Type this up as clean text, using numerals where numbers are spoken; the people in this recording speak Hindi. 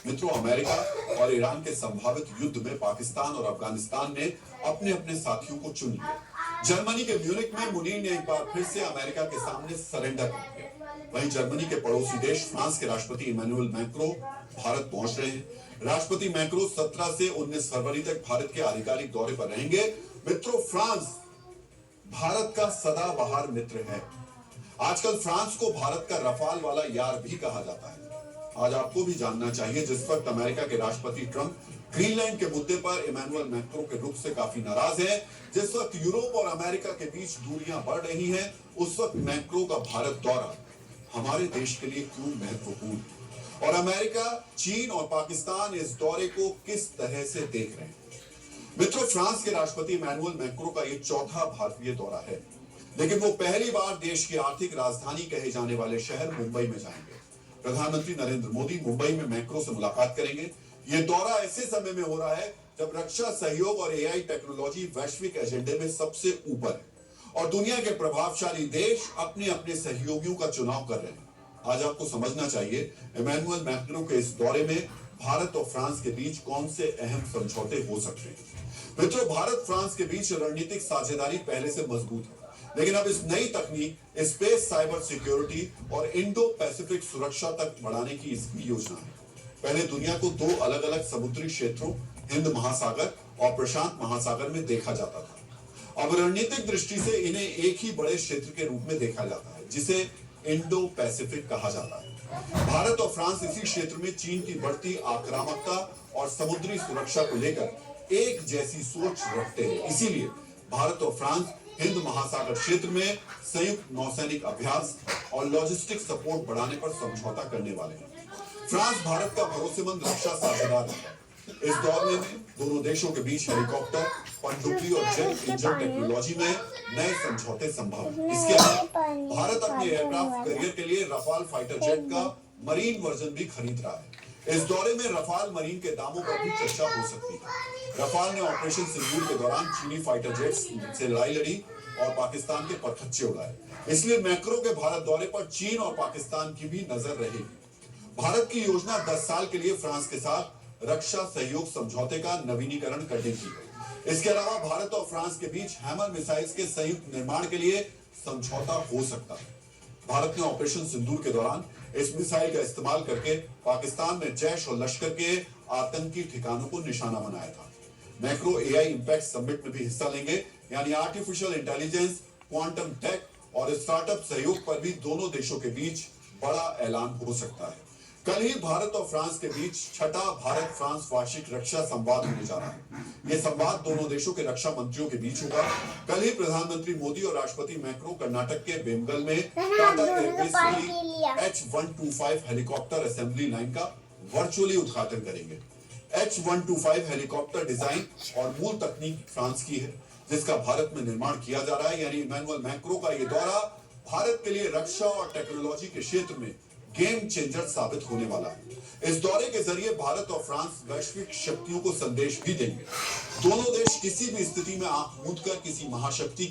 मित्रों, अमेरिका और ईरान के संभावित युद्ध में पाकिस्तान और अफगानिस्तान ने अपने अपने साथियों को चुन लिया। जर्मनी के म्यूनिख में मुनीर ने एक बार फिर से अमेरिका के सामने सरेंडर कर दिया। वहीं जर्मनी के पड़ोसी देश फ्रांस के राष्ट्रपति इमैनुअल मैक्रों भारत पहुंच रहे हैं। राष्ट्रपति मैक्रों 17 से 19 फरवरी तक भारत के आधिकारिक दौरे पर रहेंगे। मित्रों, फ्रांस भारत का सदाबहार मित्र है। आजकल फ्रांस को भारत का रफाल वाला यार भी कहा जाता है। आज आपको भी जानना चाहिए, जिस वक्त अमेरिका के राष्ट्रपति ट्रंप ग्रीनलैंड के मुद्दे पर इमैनुअल मैक्रों के रुख से काफी नाराज हैं, जिस वक्त यूरोप और अमेरिका के बीच दूरियां बढ़ रही हैं, उस वक्त मैक्रों का भारत दौरा हमारे देश के लिए क्यों महत्वपूर्ण, और अमेरिका, चीन और पाकिस्तान इस दौरे को किस तरह से देख रहे हैं। मित्रों, फ्रांस के राष्ट्रपति इमैनुअल मैक्रों का ये चौथा भारतीय दौरा है, लेकिन वो पहली बार देश की आर्थिक राजधानी कहे जाने वाले शहर मुंबई में जाएंगे। प्रधानमंत्री नरेंद्र मोदी मुंबई में मैक्रों से मुलाकात करेंगे। यह दौरा ऐसे समय में हो रहा है जब रक्षा सहयोग और एआई टेक्नोलॉजी वैश्विक एजेंडे में सबसे ऊपर है और दुनिया के प्रभावशाली देश अपने अपने सहयोगियों का चुनाव कर रहे हैं। आज आपको समझना चाहिए, इमैनुअल मैक्रों के इस दौरे में भारत और फ्रांस के बीच कौन से अहम समझौते हो सकते हैं। मित्रों, भारत फ्रांस के बीच रणनीतिक साझेदारी पहले से मजबूत है, लेकिन अब इस नई तकनीक, स्पेस, साइबर सिक्योरिटी और इंडो पैसिफिक सुरक्षा तक बढ़ाने की इसकी योजना है। पहले दुनिया को दो अलग अलग समुद्री क्षेत्रों, हिंद महासागर और प्रशांत महासागर में देखा जाता था। अब रणनीतिक दृष्टि से इन्हें एक ही बड़े क्षेत्र के रूप में देखा जाता है, जिसे इंडो पैसिफिक कहा जाता है। भारत और फ्रांस इसी क्षेत्र में चीन की बढ़ती आक्रामकता और समुद्री सुरक्षा को लेकर एक जैसी सोच रखते हैं। इसीलिए भारत और फ्रांस हिंद महासागर क्षेत्र में संयुक्त नौसैनिक अभ्यास और लॉजिस्टिक सपोर्ट बढ़ाने पर समझौता करने वाले हैं। फ्रांस भारत का भरोसेमंद रक्षा साझेदार है। इस दौर में दोनों देशों के बीच हेलीकॉप्टर, पनडुब्बी और जेट इंजन टेक्नोलॉजी में नए समझौते संभव हैं। इसके अलावा भारत अपने एयरक्राफ्ट करियर के लिए रफाल फाइटर जेट का मरीन वर्जन भी खरीद रहा है। इस दौरे में रफाल मरीन के दामों पर भी चर्चा हो सकती है। रफाल ने ऑपरेशन सिंदूर के दौरान चीनी फाइटर जेट्स से लड़ाई लड़ी और पाकिस्तान के पत्थरचे उड़ाए। इसलिए मैक्रों के भारत दौरे पर चीन और पाकिस्तान की भी नजर रहेगी। भारत की योजना 10 साल के लिए फ्रांस के साथ रक्षा सहयोग समझौते का नवीनीकरण करने की है। इसके अलावा भारत और फ्रांस के बीच हैमर मिसाइल्स के संयुक्त निर्माण के लिए समझौता हो सकता है। भारत ने ऑपरेशन सिंदूर के दौरान इस मिसाइल का इस्तेमाल करके पाकिस्तान में जैश और लश्कर के आतंकी ठिकानों को निशाना बनाया था। मैक्रो एआई इंपैक्ट समिट में भी हिस्सा लेंगे, यानी आर्टिफिशियल इंटेलिजेंस, क्वांटम टेक और स्टार्टअप सहयोग पर भी दोनों देशों के बीच बड़ा ऐलान हो सकता है। कल ही भारत और फ्रांस के बीच छठा भारत फ्रांस वार्षिक रक्षा संवाद होने जा रहा है। यह संवाद दोनों देशों के रक्षा मंत्रियों के बीच होगा। कल ही प्रधानमंत्री मोदी और राष्ट्रपति मैक्रों कर्नाटक के बेमगल में टाटा एयरवेज की H-125 हेलीकॉप्टर असेंबली लाइन का वर्चुअली उद्घाटन करेंगे। H-125 हेलीकॉप्टर डिजाइन और मूल तकनीक फ्रांस की है, जिसका भारत में निर्माण किया जा रहा है। यानी इमैनुअल मैक्रों का यह दौरा भारत के लिए रक्षा और टेक्नोलॉजी के क्षेत्र में गेम चेंजर साबित होने वाला है। इस दौरे के जरिए भारत और फ्रांस वैश्विक शक्तियों को संदेश भी देंगे। दोनों देश किसी भी स्थिति में आंख मूंद कर किसी महाशक्ति